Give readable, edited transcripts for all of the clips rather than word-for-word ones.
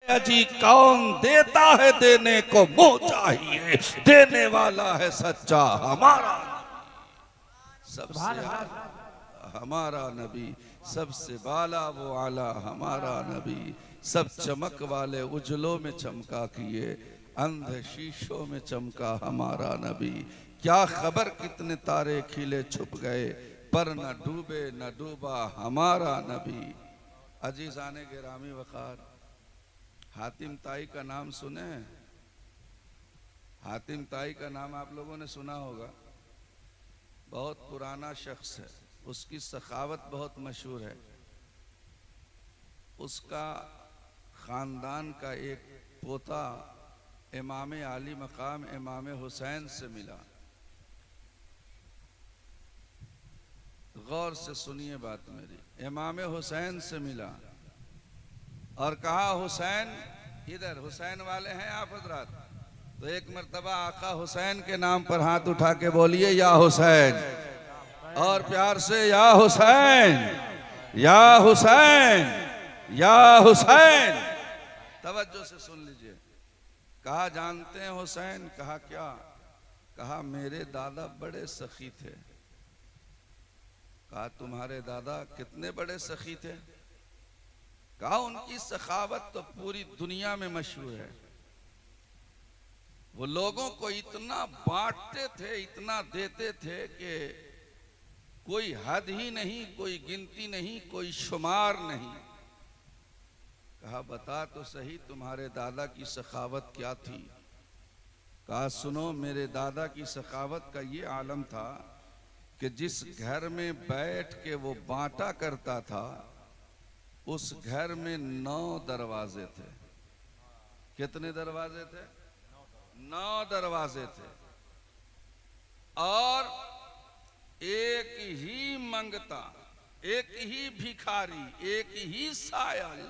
जी कौन देता है देने को मुंह चाहिए, देने वाला है सच्चा हमारा सबसे हमारा नबी, सबसे बाला वो आला हमारा नबी, सब चमक वाले उजलों में चमका किए, अंधे शीशों में चमका हमारा नबी। क्या खबर कितने तारे खिले छुप गए, पर न डूबे न डूबा हमारा नबी। अजीज़ाने गिरामी वक़ार, हातिम ताई का नाम सुने? हातिम ताई का नाम आप लोगों ने सुना होगा। बहुत पुराना शख्स है, उसकी सखावत बहुत मशहूर है। उसका ख़ानदान का एक पोता इमाम आली मकाम इमाम हुसैन से मिला। गौर से सुनिए बात मेरी। इमाम हुसैन से मिला और कहा, हुसैन इधर, हुसैन वाले हैं आप हजरात? तो एक मर्तबा आका हुसैन के नाम पर हाथ उठा के बोलिए, या हुसैन, और प्यार से या हुसैन, या हुसैन, या हुसैन। तवज्जो से सुन लीजिए। कहा, जानते हैं हुसैन? कहा, क्या? कहा, मेरे दादा बड़े सखी थे। कहा, तुम्हारे दादा कितने बड़े सखी थे? कहा, उनकी सखावत तो पूरी दुनिया में मशहूर है। वो लोगों को इतना बांटते थे, इतना देते थे कि कोई हद ही नहीं, कोई गिनती नहीं, कोई शुमार नहीं। कहा, बता तो सही तुम्हारे दादा की सखावत क्या थी? कहा, सुनो, मेरे दादा की सखावत का ये आलम था कि जिस घर में बैठ के वो बांटा करता था, उस घर में 9 दरवाजे थे। कितने दरवाजे थे? 9 दरवाजे थे। और एक ही मंगता, एक ही भिखारी, एक ही सायल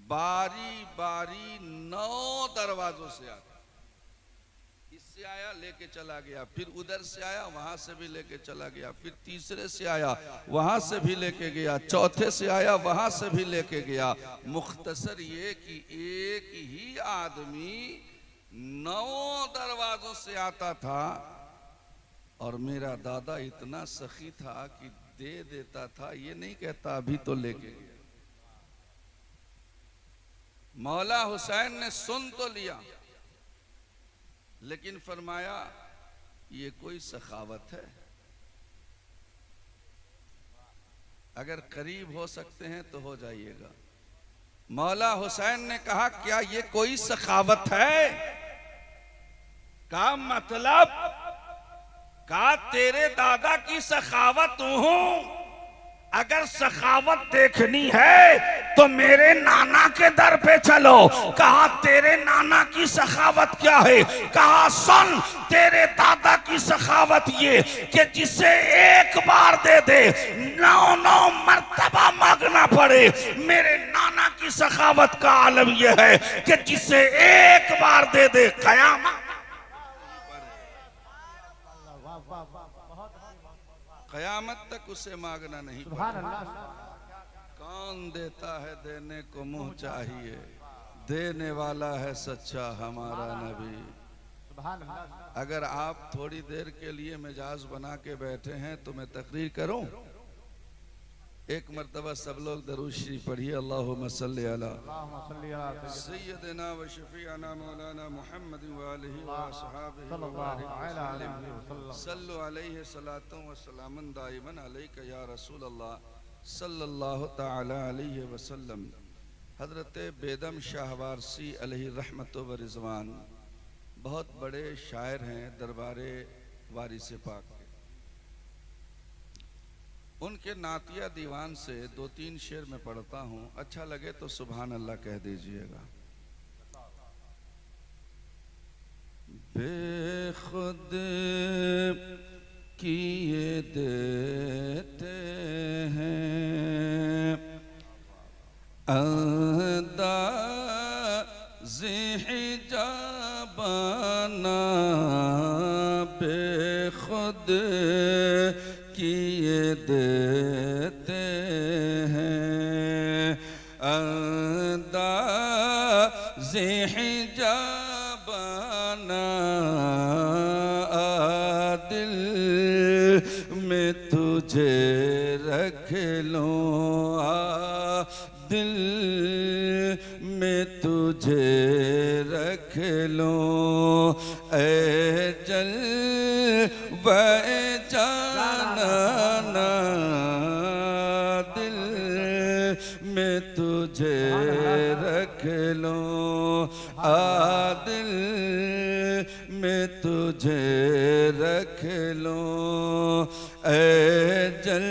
बारी बारी 9 दरवाजों से आता। इससे आया लेके चला गया, फिर उधर से आया वहां से भी लेके चला गया, फिर तीसरे से आया वहां से भी लेके गया, चौथे से आया वहां से भी लेके गया। मुख्तसर ये कि एक ही आदमी 9 दरवाजों से आता था। और मेरा दादा इतना सखी था कि दे देता था, ये नहीं कहता अभी तो लेके गया। मौला हुसैन ने सुन तो लिया, लेकिन फरमाया, ये कोई सखावत है? अगर करीब हो सकते हैं तो हो जाइएगा। मौला हुसैन ने कहा, क्या ये कोई सखावत है? का मतलब? का तेरे दादा की सखावत हूं? अगर सखावत देखनी है तो मेरे नाना के दर पे चलो। कहा, तेरे नाना की सखावत क्या है? कहा, सुन, तेरे दादा की सखावत ये कि जिसे एक बार दे दे 9 मर्तबा मांगना पड़े। मेरे नाना की सखावत का आलम यह है कि जिसे एक बार दे दे कयामत कयामत तक उसे मांगना नहीं पड़ेगा। कौन देता है देने को मुंह चाहिए, देने वाला है सच्चा हमारा नबी। अगर आप थोड़ी देर के लिए मिजाज बना के बैठे हैं तो मैं तकरीर करूं। एक मर्तबा सब लोग दरूद शरीफ पढ़िए। अल्लाहुम्मा सल्ली अला सय्यदना व शफीअना मौलाना मुहम्मद व आलिहि व अस्हाबिहि व बारिक वसल्लम। सल्लु अलैहि सलातु व सलामन दाइमन अलैका या रसूल अल्लाह सल्लल्लाहु तआला अलैहि वसल्लम। हजरत बेदम शाह वारसी अलैहि रहमतु व रिज़वान बहुत बड़े शायर हैं, दरबारे वारिस पाक। उनके नातिया दीवान से 2-3 शेर में पढ़ता हूँ, अच्छा लगे तो सुभान अल्लाह कह दीजिएगा। बेखुद किए देते हैं अंदाज़े हिजाबाना, बेखुद किए देते हैं अंदाज़े हिजाबाना दिल में तुझे रख लूं, दिल में तुझे रख लूं, ऐ जल वह जाना दिल में तुझे रख लूं, दिल में तुझे रख लूं, ऐ जल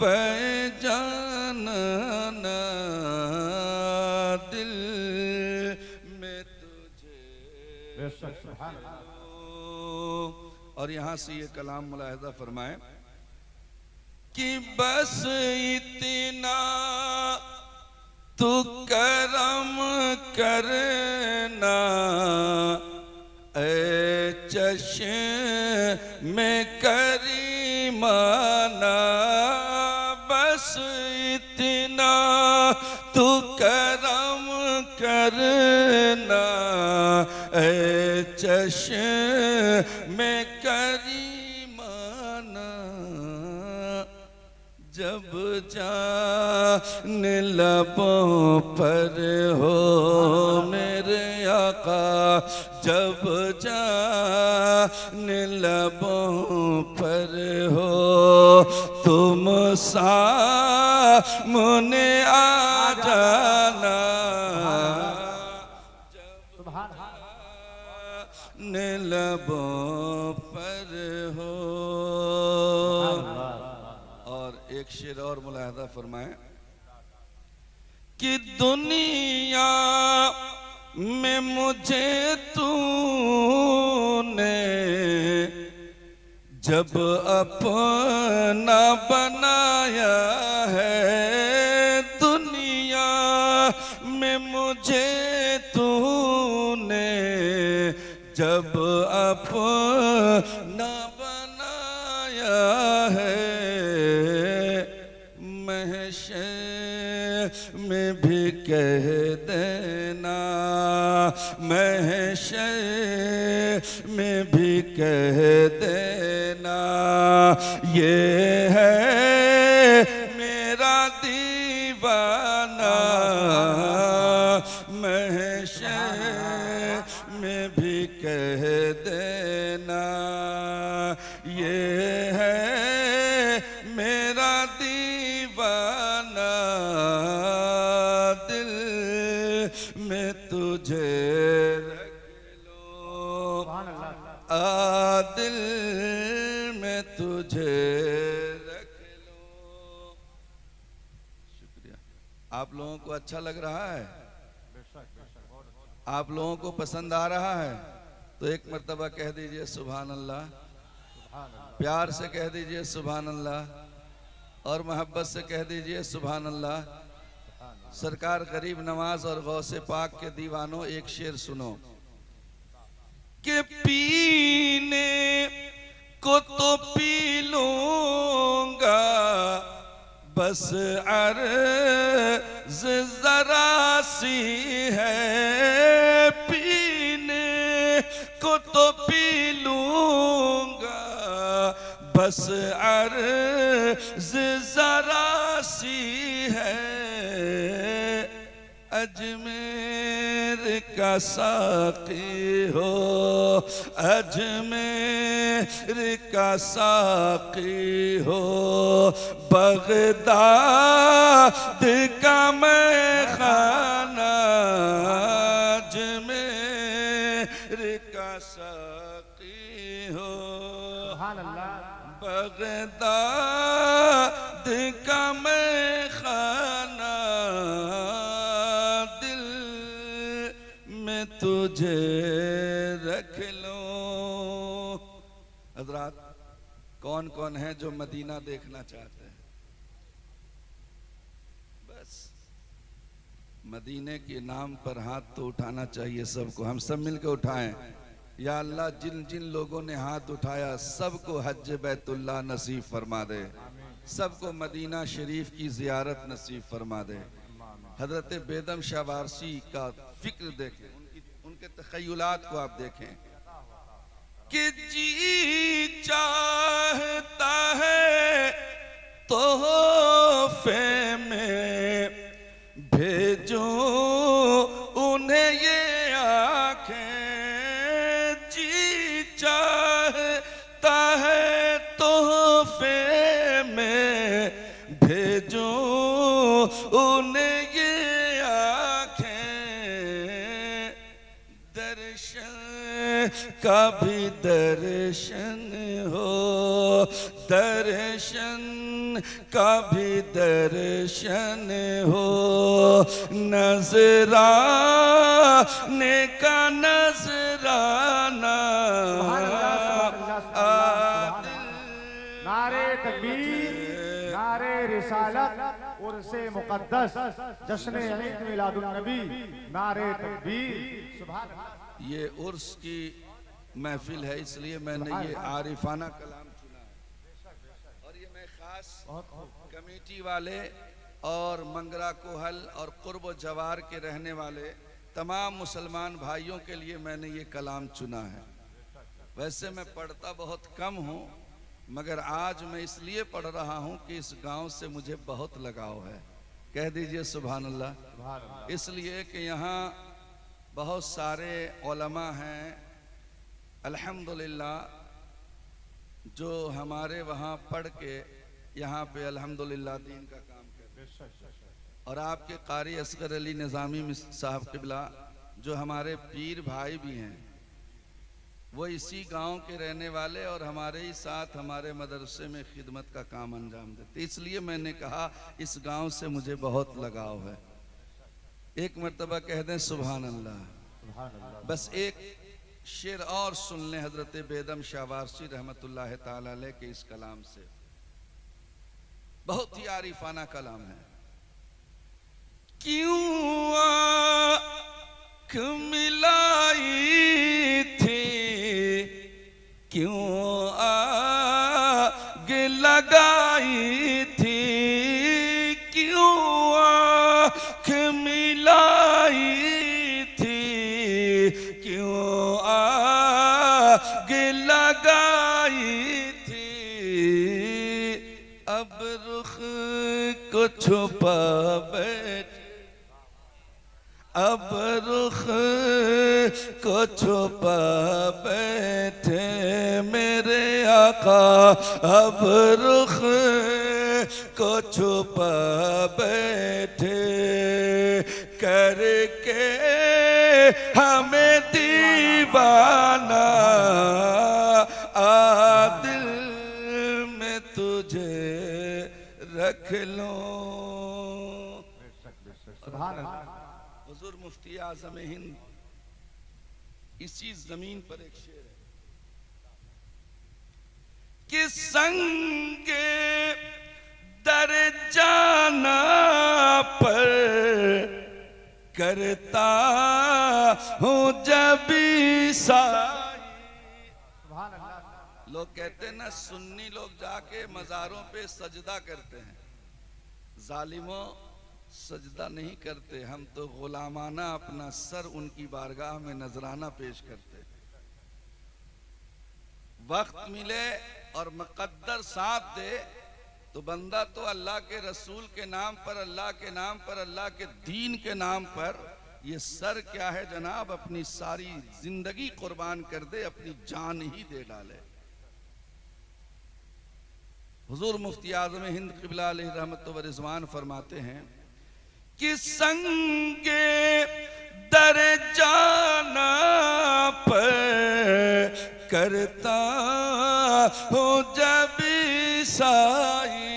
वह जाना दिल में तुझे। और यहाँ से ये कलाम मुलाहिजा फरमाए कि बस इतना तू करम करना, ऐ चश्मे करीमाना, बस इतना तू करम करना, ऐ चश्मे करीमाना, जब जान लबों पर हो मेरे आका, जब जान लबों पर हो तुम सामने आ जाना, जब जान लबों पर हो। और एक शेर और मुलाहिजा फरमाएं कि दुनिया में मुझे तूने जब अपना बनाया है, दुनिया में मुझे तूने जब अपना बनाया है, महशर में भी कह देना, महशर में भी कह देना, ये है मेरा दीवाना, महशर में भी कह देना, ये है मेरा दीवाना, दिल में तुझे रख लो, दिल में तुझे रख लो। शुक्रिया। आप लोगों को अच्छा लग रहा है? आप लोगों को पसंद आ रहा है? तो एक मर्तबा कह दीजिए सुभान अल्लाह, प्यार से कह दीजिए सुभान अल्लाह, और मोहब्बत से कह दीजिए सुभान अल्लाह। सरकार गरीब नवाज और गौसे पाक के दीवानों, एक शेर सुनो कि पीने को तो पी लूंगा, बस अर्ज़ जरा सी है, पीने को तो पी लूंगा, बस अर्ज़ जरा सी है, अजमेर का साक़ी हो, अजमेर का साक़ी हो, बगदाद का मैखाना, अजमेर का साक़ी हो, बगदाद का मैखाना, दिल में तुझे रख लो। हज़रात, कौन कौन है जो मदीना देखना चाहते हैं? बस मदीने के नाम पर हाथ तो उठाना चाहिए सबको। हम सब मिलकर उठाएं। या अल्लाह, जिन जिन लोगों ने हाथ उठाया सबको हज बैतुल्लाह नसीब फरमा दे, सबको मदीना शरीफ की जियारत नसीब फरमा दे। हजरत बेदम शाह वारसी का फिक्र देखें, उनके तखय्युलात को आप देखें कि जी चाहता है तोहफे में भेजो उन्हें ये आंखें, जी चाहता है तोहफे में भेजो उन्हें ये आंखें, दर्शन का भी दर्शन हो, दर्शन का भी दर्शन हो, नजराने का नजराना। नारे तकबीर, नारे रिसालत, उर्से मुक़द्दस, जश्न ईद मिलादुन नबी, नारे तकबीर, सुभान अल्लाह। ये उर्स की महफिल है, इसलिए मैंने ये आरिफाना कलाम चुना है। और ये मैं खास कमेटी वाले और मंगरा कोहल और कुर्ब जवार के रहने वाले तमाम मुसलमान भाइयों के लिए मैंने ये कलाम चुना है। वैसे मैं पढ़ता बहुत कम हूँ, मगर आज मैं इसलिए पढ़ रहा हूँ कि इस गांव से मुझे बहुत लगाव है। कह दीजिए सुभान अल्लाह। इसलिए कि यहाँ बहुत सारे उलमा हैं अल्हम्दुलिल्लाह, जो हमारे वहाँ पढ़ के यहाँ पे अल्हम्दुलिल्लाह दीन का काम करते हैं। और आपके कारी असगर अली निज़ामी साहब क़िबला जो हमारे पीर भाई भी हैं, वो इसी गांव के रहने वाले और हमारे ही साथ हमारे मदरसे में खिदमत का काम अंजाम देते। इसलिए मैंने कहा इस गांव से मुझे बहुत लगाव है। एक मर्तबा कह दें सुभान अल्लाह। बस एक शेर और सुन लें हजरत बेदम शाह वारसी रहमतुल्लाह ताला अलैह के इस कलाम से। बहुत ही आरिफाना कलाम है। क्यों आँख मिलाई थी, क्यों आग लगाई थी, क्यों आँख मिलाई थी, क्यों आग लगाई थी, अब रुख को छुपा बैठ, अब रुख को छुपा बैठे मेरे आका, अब रुख को छुपा बैठे करके हमें दीवाना, आ दिल में तुझे रख लो। हुजूर मुफ्ती आज़म हिंद इसी जमीन पर एक शेर है कि संगे दर जाना पर करता हूँ जब साई। लोग कहते हैं ना, सुन्नी लोग जाके मज़ारों पे सजदा करते हैं, जालिमों सजदा नहीं करते। हम तो गुलामाना अपना सर उनकी बारगाह में नजराना पेश करते। वक्त मिले और मुकद्दर साथ दे तो बंदा तो अल्लाह के रसूल के नाम पर, अल्लाह के नाम पर, अल्लाह के दीन के नाम पर ये सर क्या है जनाब, अपनी सारी जिंदगी कुर्बान कर दे, अपनी जान ही दे डाले। हुजूर मुफ्ती आज़म हिंद क़िबला अलैहि रहमत व रिज़वान फरमाते हैं कि संगे दर जाना पर करता हूँ जब साई,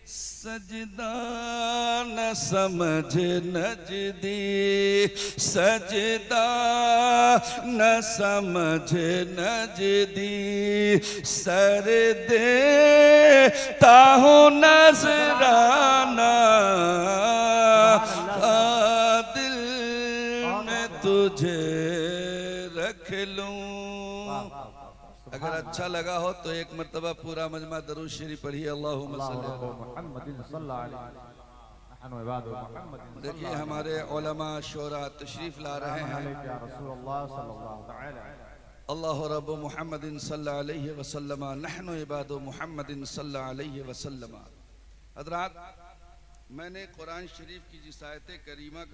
सजदा न समझ नजदी, सजदा न समझ नजदी, सर देता हूँ नजराना, दिल में तुझे रख लूं। अगर अच्छा लगा हो तो एक मर्तबा पूरा मजमा दरूद शरीफ पढ़िए। अल्लाहुम्मा सल्ली अला मुहम्मदिन सल्लल्लाहु अलैहि वसल्लम। देखिए हमारे उलमा शोरा तशरीफ ला रहे हैं। अल्लाह रब्बु मुहम्मदिन सल्लल्लाहु अलैहि वसल्लम नहनु इबादु मुहम्मदिन सल्लल्लाहु अलैहि वसल्लम। हज़रात, मैंने कुरान शरीफ की जिस आयत करीमा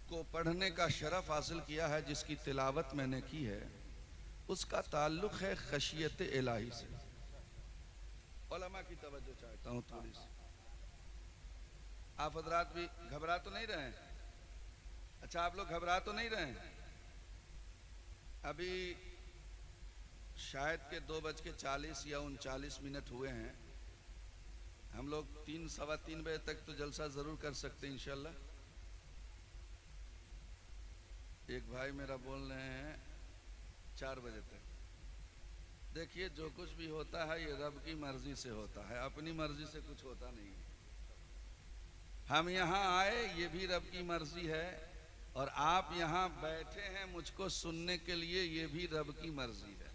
को पढ़ने का शरफ हासिल किया है, जिसकी तिलावत मैंने की है, उसका ताल्लुक है खशियत इलाही से। उलमा की तवज्जो चाहता हूँ थोड़ी सी। आप हजरात भी घबरा तो नहीं रहे हैं? अच्छा, आप लोग घबरा तो नहीं रहे हैं? अभी शायद के 2:40 या 39 हुए हैं। हम लोग 3 सवा 3 बजे तक तो जलसा जरूर कर सकते हैं इंशाल्लाह। एक भाई मेरा बोल रहे हैं 4 बजे तक। देखिए, जो कुछ भी होता है ये रब की मर्जी से होता है, अपनी मर्जी से कुछ होता नहीं है। हम यहाँ आए ये भी रब की मर्जी है, और आप यहाँ बैठे हैं मुझको सुनने के लिए, ये भी रब की मर्जी है।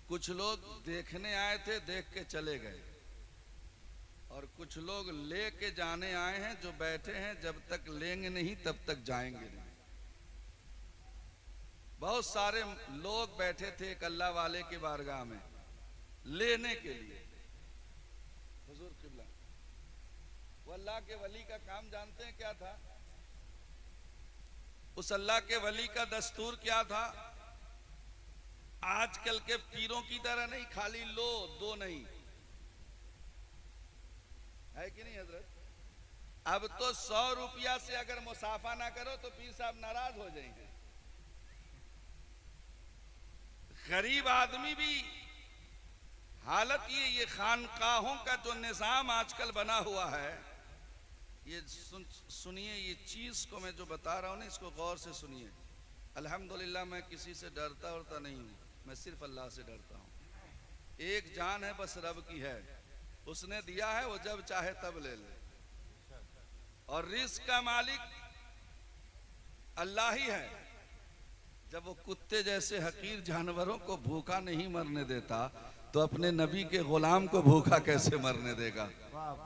कुछ लोग देखने आए थे, देख के चले गए, और कुछ लोग ले के जाने आए हैं जो बैठे हैं, जब तक लेंगे नहीं तब तक जाएंगे नहीं। बहुत सारे लोग बैठे थे एक अल्लाह वाले के बारगाह में लेने के लिए। हुजूर किबला, वो अल्लाह के वली का काम जानते हैं क्या था? उस अल्लाह के वली का दस्तूर क्या था? आजकल के पीरों की तरह नहीं, खाली लो दो नहीं, है कि नहीं हजरत? अब तो 100 रुपया से अगर मुसाफा ना करो तो पीर साहब नाराज हो जाएंगे। गरीब आदमी भी हालत ये खानकाहों का जो निजाम आजकल बना हुआ है, ये सुनिए, ये चीज को मैं जो बता रहा हूं ना, इसको गौर से सुनिए। अल्हम्दुलिल्लाह मैं किसी से डरता उड़ता नहीं हूं, मैं सिर्फ अल्लाह से डरता हूं। एक जान है बस रब की है, उसने दिया है, वो जब चाहे तब ले ले, और रिस्क का मालिक अल्लाह ही है। जब वो कुत्ते जैसे हकीर जानवरों को भूखा नहीं मरने देता, तो अपने नबी के गुलाम को भूखा कैसे मरने देगा?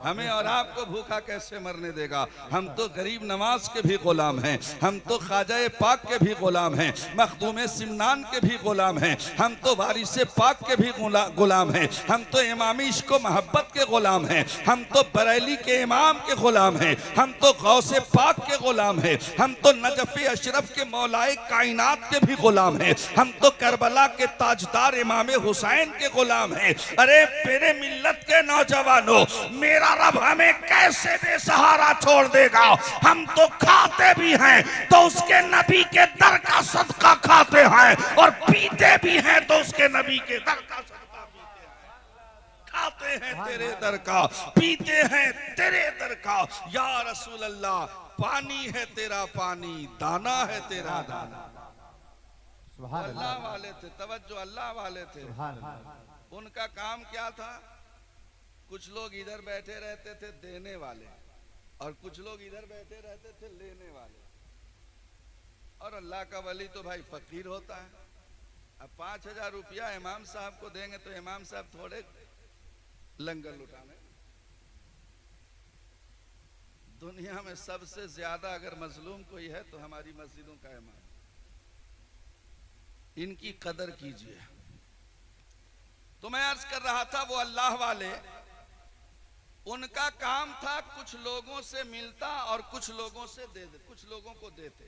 हमें और आपको भूखा कैसे मरने देगा? हम तो गरीब नवाज के भी गुलाम हैं, हम तो ख्वाजा पाक के भी गुलाम हैं, मखदूम सिमनान के भी गुलाम हैं, हम तो वारिस पाक के भी गुलाम हैं, हम तो इमाम इश्क मोहब्बत के गुलाम हैं, हम तो बरेली के इमाम के गुलाम हैं, हम तो गौसे पाक के गुलाम हैं, हम तो नजफ अशरफ के मौलाए कायनात के भी गुलाम हैं, हम तो करबला के ताजदार इमाम हुसैन के गुलाम हैं। अरे मेरे मिल्लत के नौजवानों, मेरा रब हमें कैसे बेसहारा छोड़ देगा? हम तो खाते भी हैं तो उसके नबी के दर का सदका खाते हैं, और पीते भी हैं तो उसके नबी के दर का सदका पीते हैं। खाते हैं तेरे दर का, पीते हैं तेरे दर का। या रसूल अल्लाह, पानी है तेरा पानी, दाना है तेरा दाना। अल्लाह वाले थे, तवज्जो, अल्लाह वाले थे। उनका काम क्या था? कुछ लोग इधर बैठे रहते थे देने वाले, और कुछ लोग इधर बैठे रहते थे लेने वाले। और अल्लाह का वली तो भाई फकीर होता है। अब 5000 रुपया इमाम साहब को देंगे तो इमाम साहब थोड़े लंगर लुटाने। दुनिया में सबसे ज्यादा अगर मजलूम कोई है तो हमारी मस्जिदों का इमाम। इनकी कदर कीजिए। तो मैं अर्ज कर रहा था, वो अल्लाह वाले, उनका काम था कुछ लोगों से मिलता और कुछ लोगों से कुछ लोगों को देते।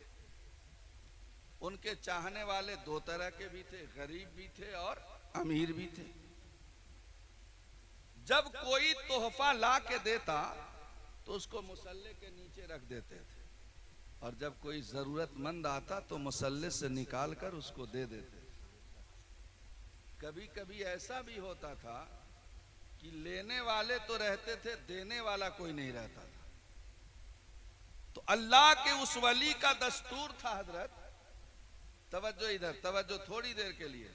उनके चाहने वाले 2 तरह के भी थे, गरीब भी थे और अमीर भी थे। जब कोई तोहफा ला के देता तो उसको मुसल्ले के नीचे रख देते थे, और जब कोई जरूरतमंद आता तो मुसल्ले से निकाल कर उसको दे देते थे। कभी कभी ऐसा भी होता था कि लेने वाले तो रहते थे, देने वाला कोई नहीं रहता था। तो अल्लाह के उस वली का दस्तूर था हजरत, तवज्जो इधर, तवज्जो थोड़ी देर के लिए।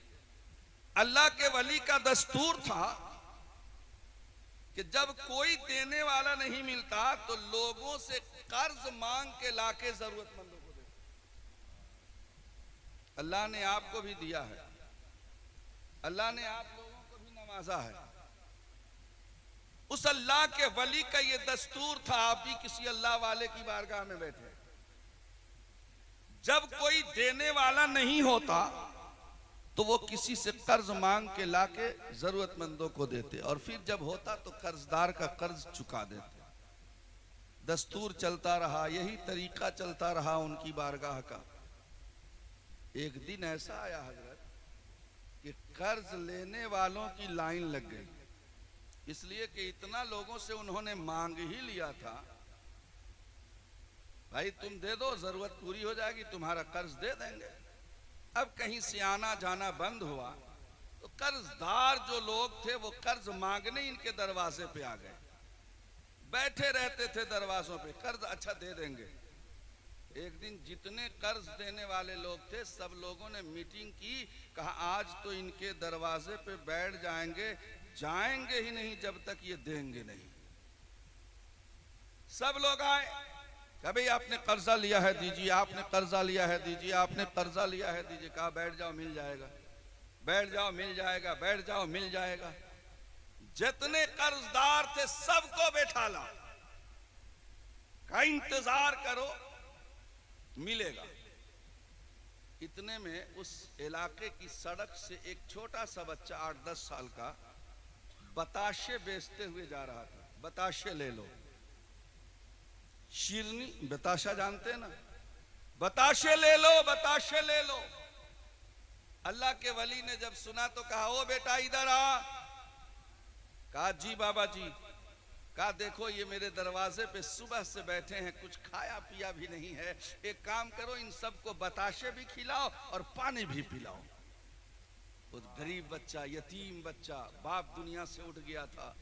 अल्लाह के वली का दस्तूर था कि जब कोई देने वाला नहीं मिलता तो लोगों से कर्ज मांग के लाके जरूरतमंदों को देते। अल्लाह ने आपको भी दिया है, अल्लाह ने आप लोगों को भी नवाजा है। उस अल्लाह के वली का ये दस्तूर था, आप भी किसी अल्लाह वाले की बारगाह में बैठे, जब कोई देने वाला नहीं होता तो वो किसी से कर्ज मांग के लाके जरूरतमंदों को देते, और फिर जब होता तो कर्जदार का कर्ज चुका देते। दस्तूर चलता रहा, यही तरीका चलता रहा उनकी बारगाह का। एक दिन ऐसा आया हजरत कि कर्ज लेने वालों की लाइन लग गई, इसलिए कि इतना लोगों से उन्होंने मांग ही लिया था, भाई तुम दे दो, जरूरत पूरी हो जाएगी, तुम्हारा कर्ज दे देंगे। अब कहीं से आना जाना बंद हुआ तो कर्जदार जो लोग थे वो कर्ज मांगने इनके दरवाजे पे आ गए, बैठे रहते थे दरवाजों पे, कर्ज अच्छा दे देंगे। एक दिन जितने कर्ज देने वाले लोग थे सब लोगों ने मीटिंग की, कहा आज तो इनके दरवाजे पे बैठ जाएंगे, जाएंगे ही नहीं जब तक ये देंगे नहीं। सब लोग आए, कभी आपने कर्जा लिया है दीजिए, आपने कर्जा लिया है दीजिए, आपने कर्जा लिया है दीजिए। कहा बैठ जाओ मिल जाएगा, बैठ जाओ मिल जाएगा, बैठ जाओ मिल जाएगा। जितने कर्जदार थे सबको बैठा ला, का इंतजार करो मिलेगा। इतने में उस इलाके की सड़क से एक छोटा सा बच्चा 8-10 साल का बताशे बेचते हुए जा रहा था। बताशे ले लो, शिरनी बताशा जानते हैं ना, बताशे ले लो, बताशे ले लो। अल्लाह के वली ने जब सुना तो कहा ओ बेटा इधर आ। कहा जी बाबा जी। कहा देखो ये मेरे दरवाजे पे सुबह से बैठे हैं, कुछ खाया पिया भी नहीं है, एक काम करो इन सबको बताशे भी खिलाओ और पानी भी पिलाओ। वो गरीब बच्चा, यतीम बच्चा, बाप दुनिया से उठ गया था,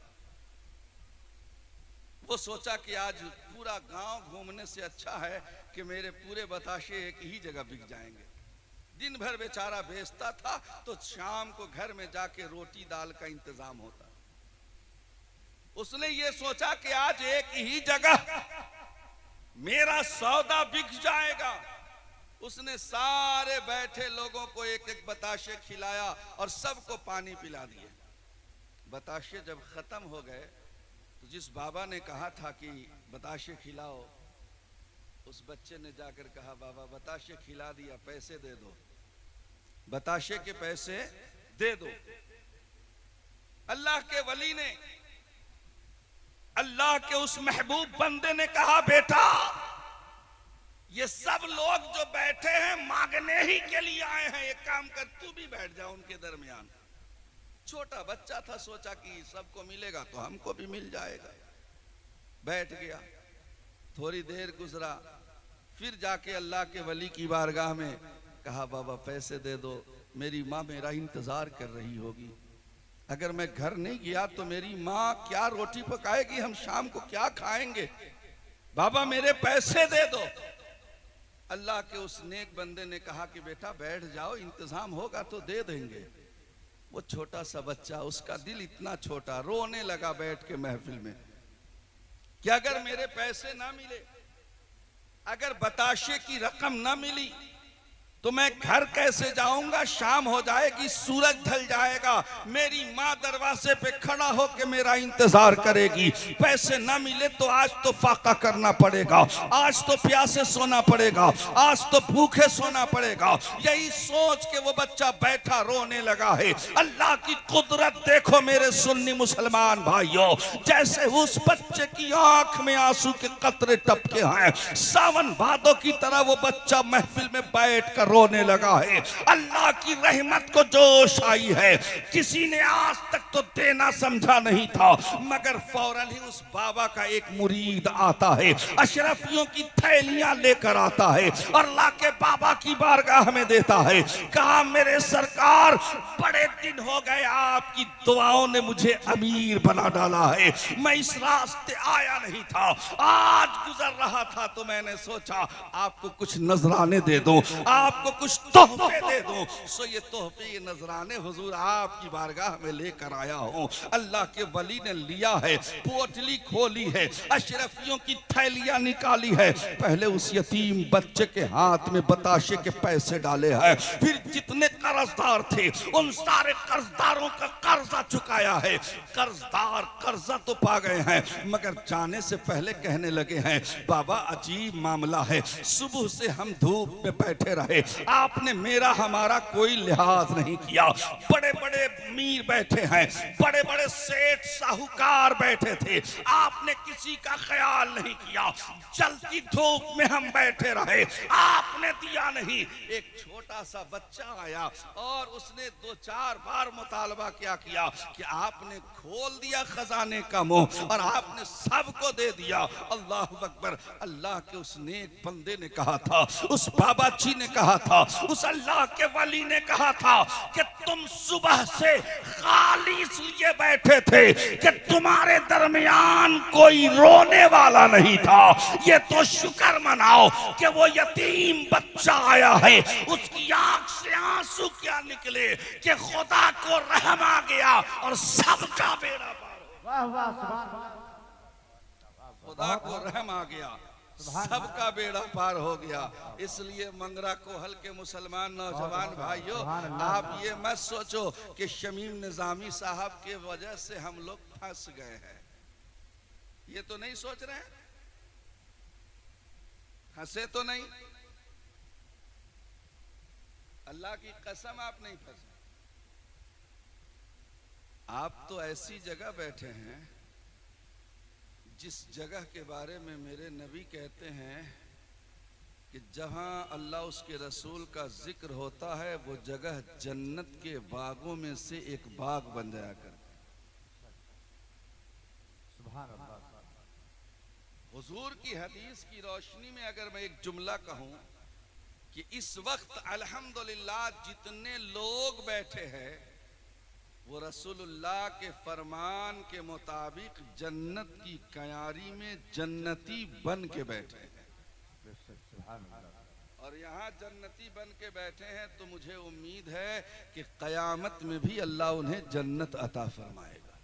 वो सोचा कि आज पूरा गांव घूमने से अच्छा है कि मेरे पूरे बताशे एक ही जगह बिक जाएंगे। दिन भर बेचारा बेचता था तो शाम को घर में जाके रोटी दाल का इंतजाम होता। उसने ये सोचा कि आज एक ही जगह मेरा सौदा बिक जाएगा। उसने सारे बैठे लोगों को एक एक बताशे खिलाया और सबको पानी पिला दिए। बताशे जब खत्म हो गए तो जिस बाबा ने कहा था कि बताशे खिलाओ, उस बच्चे ने जाकर कहा बाबा बताशे खिला दिया, पैसे दे दो, बताशे के पैसे दे दो। अल्लाह के वली ने, अल्लाह के उस महबूब बंदे ने कहा बेटा ये सब लोग जो बैठे हैं मांगने ही के लिए आए हैं, एक काम कर तू भी बैठ जा उनके दरमियान। छोटा बच्चा था, सोचा कि सबको मिलेगा तो हमको भी मिल जाएगा, बैठ गया। थोड़ी देर गुजरा, फिर जाके अल्लाह के वली की बारगाह में कहा बाबा पैसे दे दो, मेरी माँ मेरा इंतजार कर रही होगी, अगर मैं घर नहीं गया तो मेरी माँ क्या रोटी पकाएगी, हम शाम को क्या खाएंगे, बाबा मेरे पैसे दे दो। अल्लाह के उस नेक बंदे ने कहा कि बेटा बैठ जाओ, इंतजाम होगा तो दे देंगे। वो छोटा सा बच्चा, उसका दिल इतना छोटा, रोने लगा बैठ के महफिल में कि अगर मेरे पैसे ना मिले, अगर बताशे की रकम ना मिली तो मैं घर कैसे जाऊंगा, शाम हो जाएगी, सूरज ढल जाएगा, मेरी माँ दरवाजे पे खड़ा होकर मेरा इंतजार करेगी, पैसे ना मिले तो आज तो फाका करना पड़ेगा, आज तो प्यासे सोना पड़ेगा, आज तो भूखे सोना पड़ेगा। यही सोच के वो बच्चा बैठा रोने लगा है। अल्लाह की कुदरत देखो मेरे सुन्नी मुसलमान भाइयों, जैसे उस बच्चे की आंख में आंसू के कतरे टपके हैं, सावन भादों की तरह वो बच्चा महफिल में बैठ कर रोने लगा है। अल्लाह की रहमत को जोश आई है। किसी ने आज तक तो देना समझा नहीं था, मगर फौरन ही उस बाबा का एक मुरीद आता है, अशरफियों की थैलियां लेकर आता है और लाके बाबा की बारगाह में देता है। कहा मेरे सरकार बड़े दिन हो गए, आपकी दुआओं ने मुझे अमीर बना डाला है, मैं इस रास्ते आया नहीं था, आज गुजर रहा था तो मैंने सोचा आपको कुछ नजराने दे दूं, आप आपको कुछ तोहफे दे दूं, सो ये तोहफे, ये नजराने हुजूर आपकी बारगाह में लेकर आया हूं। अल्लाह के वली ने लिया है, पोटली खोली है, अशरफियों की थैलियां निकाली है, पहले उस यतीम बच्चे के हाथ में बताशे के पैसे डाले हैं, फिर जितने कर्जदार थे उन सारे कर्जदारों का कर्जा चुकाया है। कर्जदार कर्जा तो पा गए हैं, मगर जाने से पहले कहने लगे हैं, बाबा अजीब मामला है, सुबह से हम धूप में बैठे रहे, आपने मेरा हमारा कोई लिहाज नहीं किया। बड़े बड़े अमीर बैठे हैं, बड़े बड़े सेठ साहूकार बैठे थे, आपने किसी का ख्याल नहीं किया। जलती धूप में हम बैठे रहे, आपने दिया नहीं। एक छोटा सा बच्चा आया और उसने 2-4 बार मुतालबा क्या किया कि आपने खोल दिया खजाने का मुंह और आपने सबको दे दिया। अल्लाह अकबर। अल्लाह के उस नेक बंदे ने कहा था, उस बाबा जी ने कहा था, उस अल्लाह के वली ने कहा था कि तुम सुबह से खाली इसलिए बैठे थे कि तुम्हारे दरमियान कोई रोने वाला नहीं था। ये तो शुक्र मनाओ कि वो यतीम बच्चा आया है, उसकी आंख से आंसू क्या निकले कि खुदा को रहम आ गया और सबका बेड़ा पार। वाह वाह सुभान अल्लाह। खुदा को रहम आ गया, सबका बेड़ा पार हो गया। इसलिए मंगरा कोहल के मुसलमान नौजवान भाइयों, आप ये मत सोचो कि शमीम निजामी साहब के वजह से हम लोग फंस गए हैं, ये तो नहीं सोच रहे हैं, हंसे तो नहीं, अल्लाह की कसम आप नहीं फंसे। आप तो ऐसी जगह बैठे हैं जिस जगह के बारे में मेरे नबी कहते हैं कि जहां अल्लाह उसके रसूल का जिक्र होता है वो जगह जन्नत के बागों में से एक बाग बन जाया कर। सुभान अल्लाह। हुजूर की हदीस की रोशनी में अगर मैं एक जुमला कहूं कि इस वक्त अल्हम्दुलिल्लाह जितने लोग बैठे हैं वो रसूलुल्लाह के फरमान के मुताबिक जन्नत की कयारी में जन्नती बन के बैठे हैं। और यहाँ जन्नती बन के बैठे हैं तो मुझे उम्मीद है कि कयामत में भी अल्लाह उन्हें जन्नत अता फरमाएगा।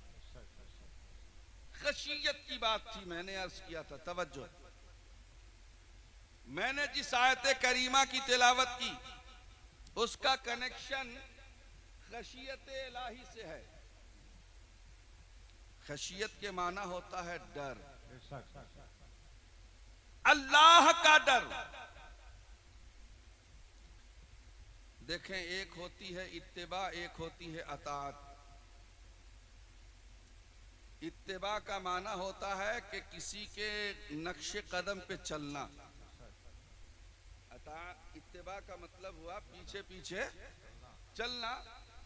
खशियत की बात थी, मैंने अर्ज किया था, तवज्जो। मैंने जिस आयत करीमा की तिलावत की उसका कनेक्शन खशियत इलाही से है। खशियत के माना होता है डर, अल्लाह का डर। देखें, एक होती है इत्तिबा, एक होती है अताअत। इत्तिबा का माना होता है कि किसी के नक्शे कदम पे चलना। इत्तिबा का मतलब हुआ पीछे पीछे चलना,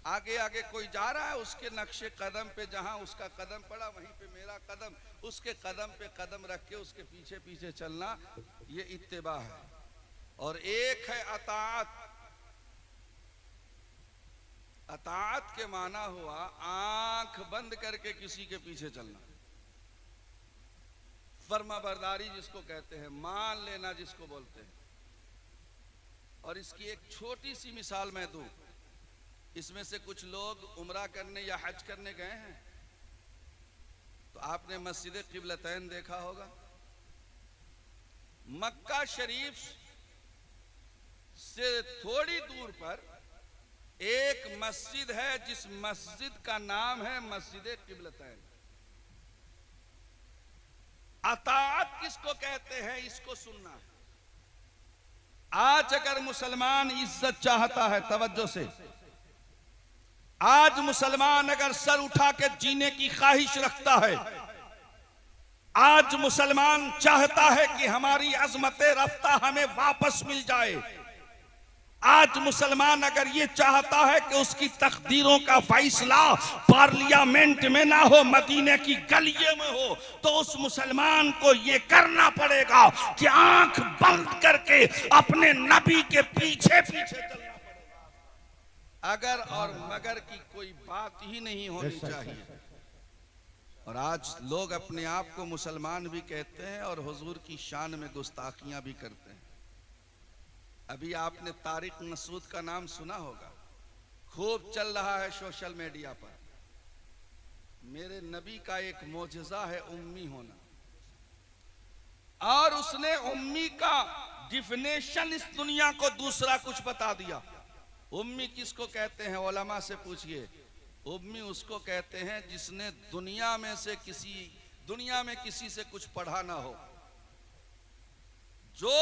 आगे आगे कोई जा रहा है, उसके नक्शे कदम पे जहां उसका कदम पड़ा वहीं पे मेरा कदम, उसके कदम पे कदम रख के उसके पीछे पीछे चलना, ये इत्तिबा है। और एक है अताअत। अताअत के माना हुआ आंख बंद करके किसी के पीछे चलना, फर्माबरदारी जिसको कहते हैं, मान लेना जिसको बोलते हैं। और इसकी एक छोटी सी मिसाल मैं दूं। इसमें से कुछ लोग उम्रा करने या हज करने गए हैं तो आपने मस्जिद क़िबलतैन देखा होगा। मक्का शरीफ से थोड़ी दूर पर एक मस्जिद है जिस मस्जिद का नाम है मस्जिद क़िबलतैन। अताअत किसको कहते हैं, इसको सुनना है। आज अगर मुसलमान इज्जत चाहता है, तवज्जो से, आज मुसलमान अगर सर उठा के जीने की ख्वाहिश रखता है, आज मुसलमान चाहता है कि हमारी अजमत रफ्ता हमें वापस मिल जाए, आज मुसलमान अगर ये चाहता है कि उसकी तकदीरों का फैसला पार्लियामेंट में ना हो, मदीने की गलियों में हो, तो उस मुसलमान को ये करना पड़ेगा कि आंख बंद करके अपने नबी के पीछे पीछे चलना पड़ेगा। अगर और मगर की कोई बात ही नहीं होनी चाहिए। और आज लोग अपने आप को मुसलमान भी कहते हैं और हुजूर की शान में गुस्ताखियां भी करते हैं। अभी आपने तारिक मसूद का नाम सुना होगा, खूब चल रहा है सोशल मीडिया पर। मेरे नबी का एक मोजज़ा है उम्मी होना, और उसने उम्मी का डिफिनेशन इस दुनिया को दूसरा कुछ बता दिया। उम्मी किसको कहते हैं? उलमा से पूछिए। उम्मी उसको कहते हैं जिसने दुनिया में किसी से कुछ पढ़ा ना हो, जो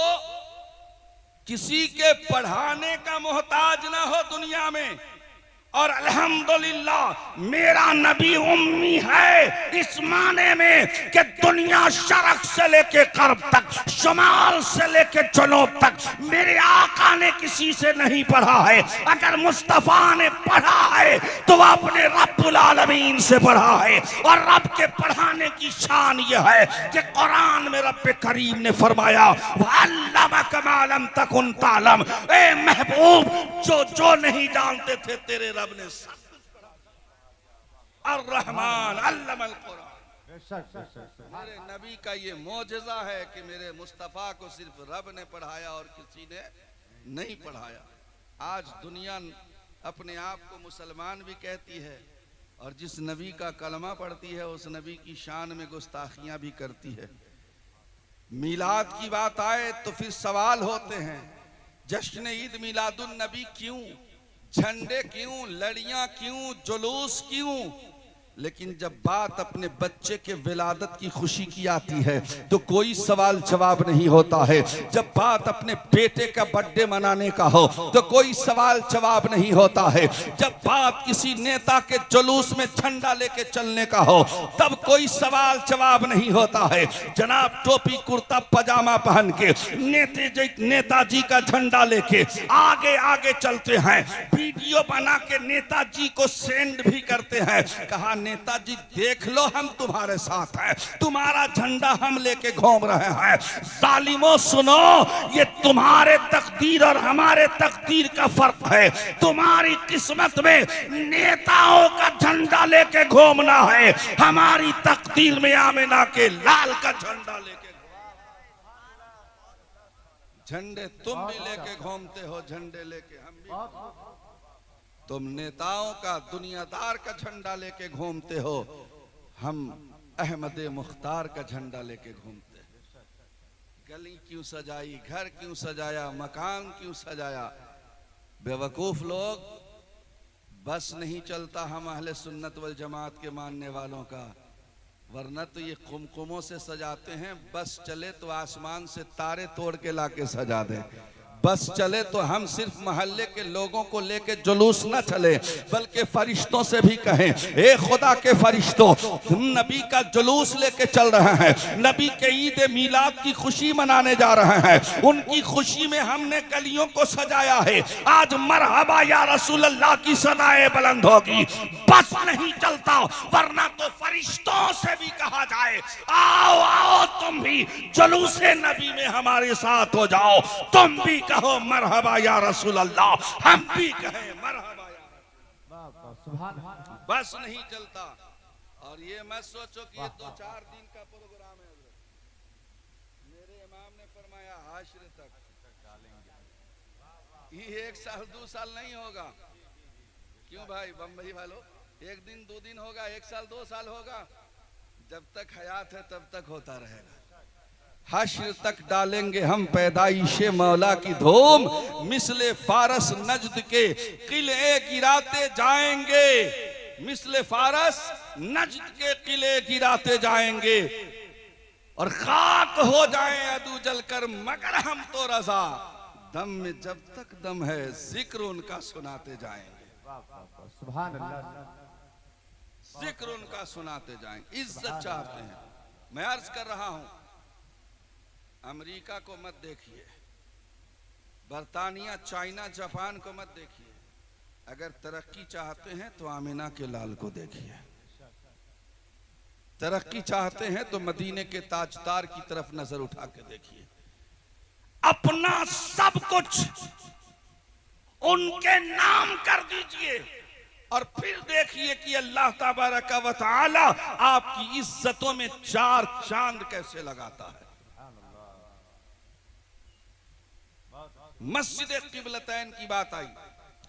किसी के पढ़ाने का मोहताज ना हो दुनिया में। और अल्हम्दुलिल्लाह मेरा नबी उम्मी है इस माने में कि दुनिया शरक से लेके गर्ब तक, शुमाल से लेके जनूब तक मेरे आका ने किसी से नहीं पढ़ा है। अगर मुस्तफा ने पढ़ा है तो वह अपने रब्बुल आलमीन से पढ़ा है। और रब के पढ़ाने की शान यह है कि कुरान में रब करीम ने फरमाया वअल्लमका मा लम तकुन तालम। ए महबूब, जो नहीं जानते थे तेरे रब ने सब कुछ पढ़ा दिया। अर्रहमान अल्लमल कुरान। मेरे नबी का ये मोजज़ा है कि मेरे मुस्तफ़ा को सिर्फ रब ने पढ़ाया और किसी ने नहीं पढ़ाया। आज दुनिया अपने आप को मुसलमान भी कहती है और जिस नबी का कलमा पढ़ती है उस नबी की शान में गुस्ताखियां भी करती है। मिलाद की बात आए तो फिर सवाल होते हैं, जश्न ईद मिलादुन नबी क्यों, झंडे क्यों, लड़ियां क्यों, जुलूस क्यों? लेकिन जब बात अपने बच्चे के विलादत की खुशी की आती है तो कोई सवाल जवाब नहीं होता है। जब बात अपने बेटे का बर्थडे मनाने का हो तो कोई सवाल जवाब नहीं होता है। जब बात किसी नेता के जुलूस में झंडा लेके चलने का हो तब कोई सवाल जवाब नहीं होता है। जनाब टोपी कुर्ता पजामा पहन के नेताजी का झंडा लेके आगे आगे चलते हैं, वीडियो बना के नेताजी को सेंड भी करते हैं। कहा नेताजी देख लो हम तुम्हारे साथ हैं, तुम्हारा झंडा हम लेके घूम रहे हैं। जालिमों सुनो, ये तुम्हारे तकदीर और हमारे तकदीर का फर्क है। तुम्हारी किस्मत में नेताओं का झंडा लेके घूमना है, हमारी तकदीर में आमिना के लाल का झंडा लेके। झंडे तुम भी लेके घूमते हो, झंडे लेके हम भी। तुम नेताओं का, दुनियादार का झंडा लेके घूमते हो, हम अहमद मुख्तार का झंडा लेके घूमते हैं। गली क्यों सजाई, घर क्यों सजाया, मकान क्यों सजाया? बेवकूफ लोग। बस नहीं चलता हम अहले सुन्नत वल जमात के मानने वालों का, वरना तो ये कुमकुमों से सजाते हैं। बस चले तो आसमान से तारे तोड़ के लाके सजा दें। बस चले तो हम सिर्फ मोहल्ले के लोगों को लेके जुलूस न चले बल्कि फरिश्तों से भी कहें, ए खुदा के फरिश्तों, हम नबी का जुलूस लेके चल रहे हैं, नबी के ईद मिलाद की खुशी मनाने जा रहे हैं। उनकी खुशी में हमने गलियों को सजाया है। आज मरहबा या रसूल अल्लाह की सदाएं बुलंद होगी। बस नहीं चलता, वरना तो फरिश्तों से भी कहा जाए, आओ आओ तुम भी जुलूसे नबी में हमारे साथ हो जाओ, तुम भी कहो मरहबा या रसूल अल्लाह, हम भी कहें मरहबा या रसूल। बस नहीं चलता। और ये मत सोचो कि ये 2-4 दिन का प्रोग्राम है। मेरे इमाम ने फरमाया हाशर तक ये 1 साल 2 साल नहीं होगा। क्यों भाई बम्बई वालों? 1 दिन 2 दिन होगा, 1 साल 2 साल होगा। जब तक हयात है तब तक होता रहेगा। हश्र तक डालेंगे हम पैदाइशे मौला की धूम, मिसले फारस नजद के किले गिराते जाएंगे, मिसले फारस नजद के किले गिराते जाएंगे और खाक हो जाएं अदू जलकर, मगर हम तो रजा, दम में जब तक दम है जिक्र उनका सुनाते जाएंगे। सुभान अल्लाह। जिक्र उनका सुनाते जाएंगे। इज्जत चाहते हैं। मैं अर्ज कर रहा हूं, अमेरिका को मत देखिए, बरतानिया, चाइना, जापान को मत देखिए। अगर तरक्की चाहते हैं तो आमिना के लाल को देखिए। तरक्की चाहते हैं तो मदीने के ताजदार की तरफ नजर उठा के देखिए। अपना सब कुछ उनके नाम कर दीजिए और फिर देखिए कि अल्लाह तबारक व तआला आपकी इज्जतों में 4 चांद कैसे लगाता है। मस्जिद किबलतैन की बात आई,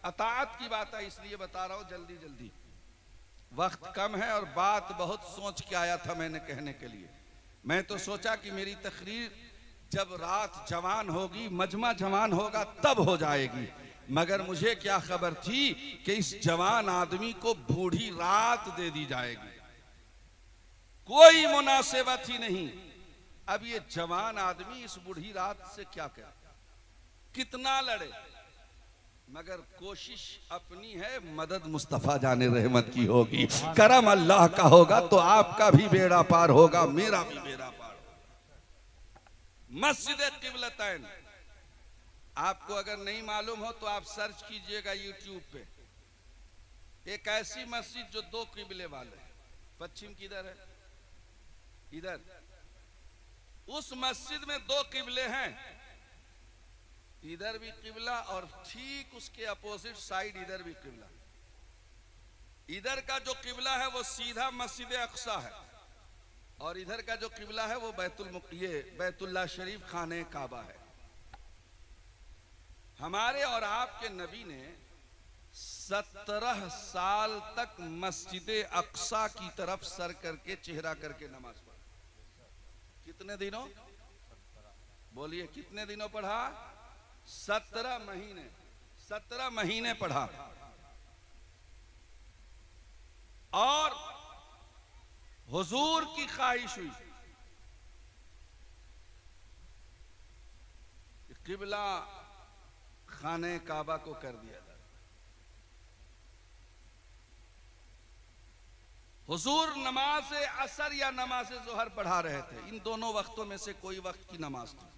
अताअत की बात आई, इसलिए बता रहा हूं जल्दी जल्दी, वक्त कम है और बात बहुत सोच के आया था मैंने कहने के लिए। मैं तो सोचा कि मेरी तकरीर जब रात जवान होगी, मजमा जवान होगा तब हो जाएगी, मगर मुझे क्या खबर थी कि इस जवान आदमी को बूढ़ी रात दे दी जाएगी, कोई मुनासिबत ही नहीं। अब ये जवान आदमी इस बूढ़ी रात से क्या करे, कितना लड़े, मगर कोशिश अपनी है, मदद मुस्तफा जाने रहमत की होगी, करम अल्लाह का होगा तो आपका भी बेड़ा पार होगा, मेरा भी बेड़ा पार होगा। मस्जिद किबलतैन आपको अगर नहीं मालूम हो तो आप सर्च कीजिएगा यूट्यूब पे, एक ऐसी मस्जिद जो दो किबले वाले, पश्चिम किधर है, इधर, उस मस्जिद में दो किबले हैं, इधर भी किबला और ठीक उसके अपोजिट साइड इधर भी किबला। इधर का जो किबला है वो सीधा मस्जिद अक्सा है और इधर का जो किबला है वो बैतुल्लाह शरीफ खाने काबा है। हमारे और आपके नबी ने 17 साल तक मस्जिद अक्सा की तरफ सर करके चेहरा करके नमाज पढ़ा। कितने दिनों, बोलिए कितने दिनों पढ़ा? 17 महीने, 17 महीने पढ़ा। और हुजूर की ख्वाहिश हुई किबला खाने काबा को कर दिया जाए। हुजूर नमाज असर या नमाज जोहर पढ़ा रहे थे, इन दोनों वक्तों में से कोई वक्त की नमाज थी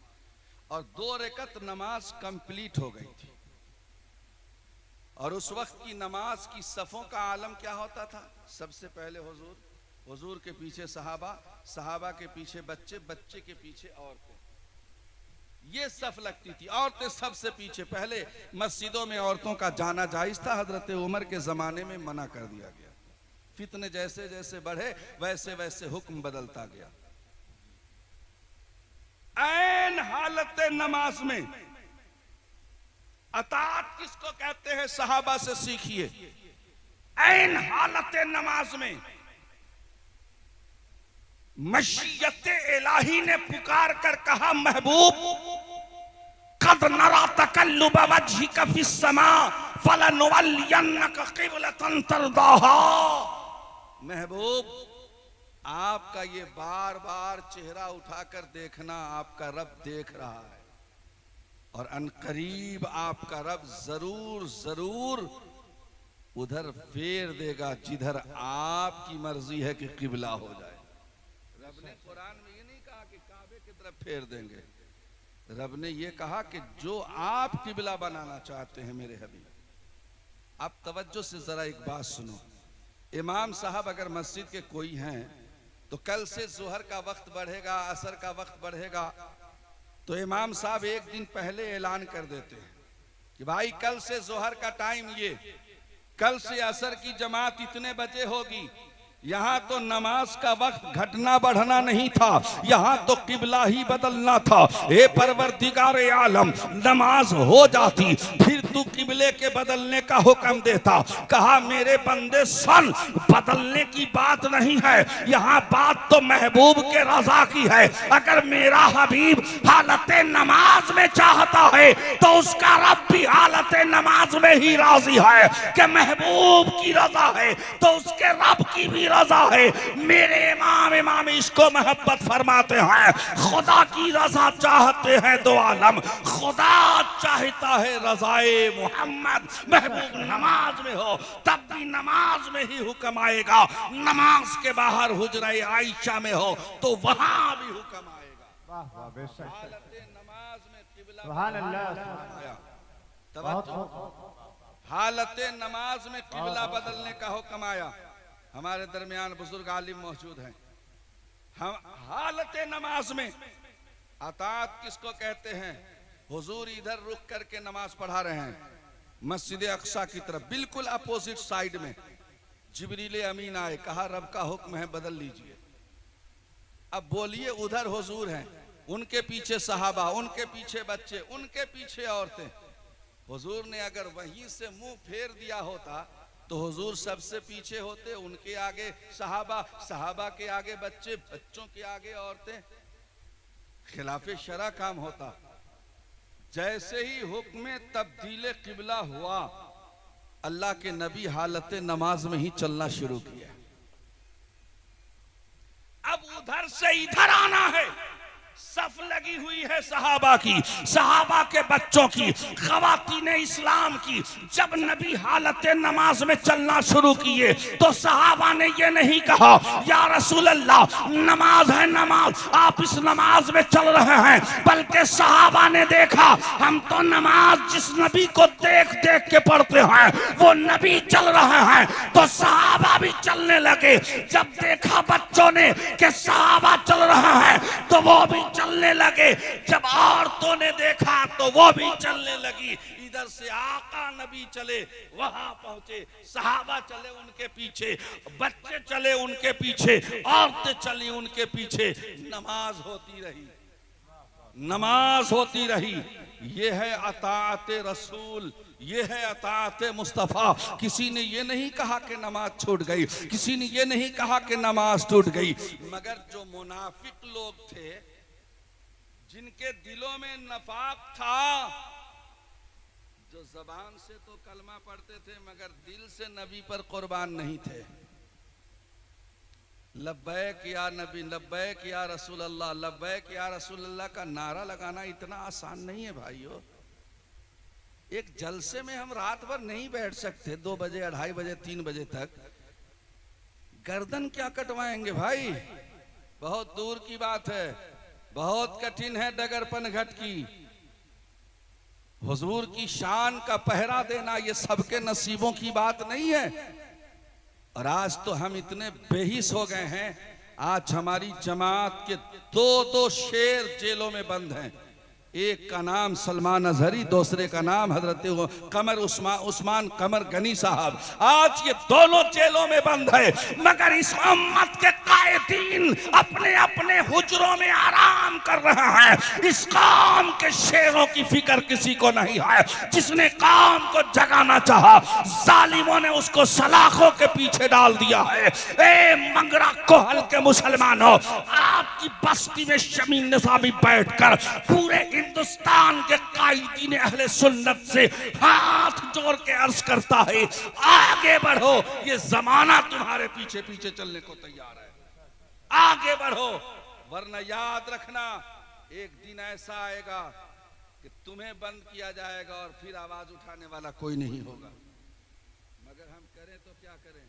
और 2 रकत नमाज कंप्लीट हो गई थी। और उस वक्त की नमाज की सफ़ों का आलम क्या होता था? सबसे पहले हुजूर, हुजूर के पीछे सहाबा, सहाबा के पीछे बच्चे, बच्चे के पीछे औरतें, ये सफ लगती थी। औरतें सबसे पीछे। पहले मस्जिदों में औरतों का जाना जायज था, हजरत उमर के जमाने में मना कर दिया गया। फितने जैसे जैसे बढ़े वैसे वैसे हुक्म बदलता गया। ऐन हालत नमाज में अतात किसको कहते हैं? सहाबा से सीखिए। ऐन हालत नमाज में मशीयत इलाही ने पुकार कर कहा, महबूब कद नरा तकल्लुब वजहिका फिस समा फलनुवल्लियन्नका क़िबलतन तरदाहा। महबूब, आपका ये बार बार चेहरा उठाकर देखना आपका रब देख रहा है और अनकरीब आपका रब जरूर जरूर उधर फेर देगा जिधर आपकी मर्जी है कि किबला हो जाए। रब ने कुरान में ये नहीं कहा कि काबे की तरफ फेर देंगे, रब ने ये कहा कि जो आप किबला बनाना चाहते हैं मेरे हबीब। आप तवज्जो से जरा एक बात सुनो। इमाम साहब अगर मस्जिद के कोई हैं तो कल से जोहर का वक्त बढ़ेगा, असर का वक्त बढ़ेगा, तो इमाम साहब एक दिन पहले ऐलान कर देते हैं कि भाई कल से जोहर का टाइम ये, कल से असर की जमात इतने बजे होगी। यहाँ तो नमाज का वक्त घटना बढ़ना नहीं था, यहाँ तो किबला ही बदलना था। ए परवरदिगार आलम, नमाज हो जाती फिर तू किबले के बदलने का हुक्म देता। कहा मेरे बंदे सुन, बदलने की बात नहीं है, यहाँ बात तो महबूब के रजा की है। अगर मेरा हबीब हालत नमाज में चाहता है तो उसका रब भी हालत नमाज में ही राजी है कि महबूब की रजा है तो उसके रब की भी रजा है। मेरे इमाम इसको मोहब्बत फरमाते हैं, खुदा की रजा चाहते हैं दो आलम, खुदा चाहता है रजाए मोहम्मद। महबूब नमाज में हो तब भी नमाज में ही हुक्म आएगा, नमाज के बाहर हुजरे आयशा में हो तो वहां भी हुक्म आएगा। वाह वाह, बेशक, हालत नमाज में किबला, सुभान अल्लाह। हालत नमाज में किबला बदलने का हुक्म आया। हमारे दरमियान बुजुर्ग आलिम मौजूद हैं। हम हालत नमाज में अतात किसको कहते हैं? हुजूर इधर रुक करके नमाज पढ़ा रहे हैं मस्जिद अक्सा की तरफ, बिल्कुल अपोजिट साइड में जिब्रील अमीन आए, कहा रब का हुक्म है बदल लीजिए। अब बोलिए उधर हुजूर हैं, उनके पीछे सहाबा, उनके पीछे बच्चे, उनके पीछे औरतें। हुजूर ने अगर वहीं से मुंह फेर दिया होता तो हुजूर सबसे पीछे होते, उनके आगे सहाबा, सहाबा के आगे बच्चे, बच्चों के आगे औरतें। खिलाफे शरा काम होता। जैसे ही हुक्म तब्दील किबला हुआ, अल्लाह के नबी हालत नमाज में ही चलना शुरू किया। अब उधर से इधर आना है, सफ लगी हुई है सहाबा की, सहाबा के बच्चों की, खवातीने इस्लाम की। जब नबी हालत नमाज में चलना शुरू किए तो सहाबा ने ये नहीं कहा या रसूल अल्लाह नमाज है नमाज, आप इस नमाज में चल रहे हैं, बल्कि सहाबा ने देखा हम तो नमाज जिस नबी को देख देख के पढ़ते हैं वो नबी चल रहे हैं, तो सहाबा भी चलने लगे। जब देखा बच्चों ने कि सहाबा चल रहे हैं तो वो भी चलने लगे। जब औरतों ने देखा तो वो भी चलने लगी। इधर से आका नबी चले, वहां पहुंचे, सहाबा चले उनके पीछे, बच्चे चले उनके पीछे, औरतें चली उनके पीछे। नमाज होती रही, नमाज होती रही। ये है अताअत रसूल, ये है अताअत मुस्तफ़ा। किसी ने ये नहीं कहा कि नमाज छूट गई, किसी ने ये नहीं कहा कि नमाज टूट गई। मगर जो मुनाफिक लोग थे, जिनके दिलों में नफाक था, जो जबान से तो कलमा पढ़ते थे मगर दिल से नबी पर कुर्बान नहीं थे। लब्बैक या नबी, लब्बैक या रसूल अल्लाह, लब्बैक या रसूल अल्लाह का नारा लगाना इतना आसान नहीं है भाइयों। एक जलसे में हम रात भर नहीं बैठ सकते, 2 बजे, 2:30 बजे, 3 बजे तक। गर्दन क्या कटवाएंगे भाई, बहुत दूर की बात है, बहुत कठिन है डगरपन घट की। हुजूर की शान का पहरा देना ये सबके नसीबों की बात नहीं है। और आज तो हम इतने बेहिस हो गए हैं, आज हमारी जमात के 2 शेर जेलों में बंद हैं। एक का नाम सलमान अजहरी, दूसरे का नाम हजरत कमर उस्मान कमर गनी साहब। आज ये दोनों जेलों में बंद है, मगर इस उम्मत के कायदीन अपने अपने हुजरों में आराम कर रहे हैं। इस काम के शेरों की फिक्र किसी को नहीं है। जिसने काम को जगाना चाहा, जालिमों ने उसको सलाखों के पीछे डाल दिया है। ए मंगरा कोहल के मुसलमानों, आपकी बस्ती में शमीन निसाबी बैठकर पूरे हिंदुस्तान के कायदीन अहले सुन्नत से हाथ जोड़ के अर्ज करता है, आगे बढ़ो, ये जमाना तुम्हारे पीछे पीछे चलने को तैयार है। आगे बढ़ो, वरना याद रखना एक दिन ऐसा आएगा कि तुम्हें बंद किया जाएगा और फिर आवाज उठाने वाला कोई नहीं होगा। मगर हम करें तो क्या करें।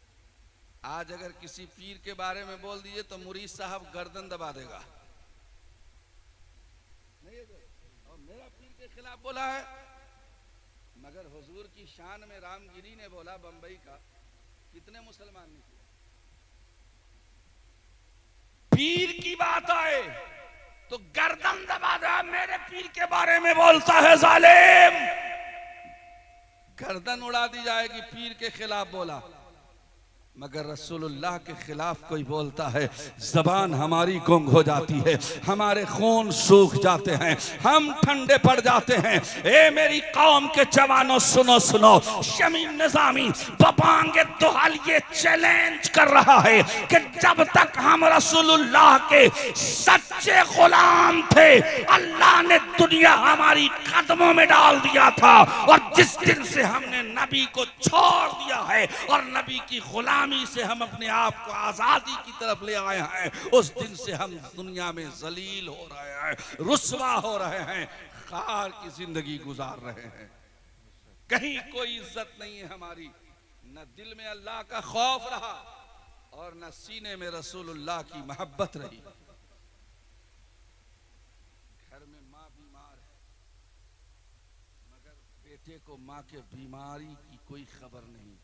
आज अगर किसी पीर के बारे में बोल दीजिए तो मुरीद साहब गर्दन दबा देगा। मेरा पीर के खिलाफ बोला है, मगर हुजूर की शान में रामगिरी ने बोला, बंबई का, कितने मुसलमान ने किया। पीर की बात आए तो गर्दन दबा दे। मेरे पीर के बारे में बोलता है जालिम, गर्दन उड़ा दी जाएगी। पीर के खिलाफ बोला, मगर रसूलुल्लाह के खिलाफ कोई बोलता है, जबान हमारी गुंग हो जाती है, हमारे खून सूख जाते हैं, हम ठंडे पड़ जाते हैं। ए मेरी कौम के जवानों, सुनो सुनो, शमीम निजामी बपांगे दुहाल ये चैलेंज कर रहा है कि जब तक हम रसूलुल्लाह के सच्चे गुलाम थे, अल्लाह ने दुनिया हमारी कदमों में डाल दिया था। और जिस दिन से हमने नबी को छोड़ दिया है और नबी की गुलामी से हम अपने आप को आजादी की तरफ ले आए हैं, उस दिन से हम दुनिया में जलील हो रहे हैं, रुस्वा हो रहे हैं, खार की जिंदगी गुजार रहे हैं। कहीं कोई इज्जत नहीं है हमारी, न दिल में अल्लाह का खौफ रहा और न सीने में रसूलुल्लाह की मोहब्बत रही। घर में माँ बीमार है, मगर बेटे को माँ के बीमारी की कोई खबर नहीं।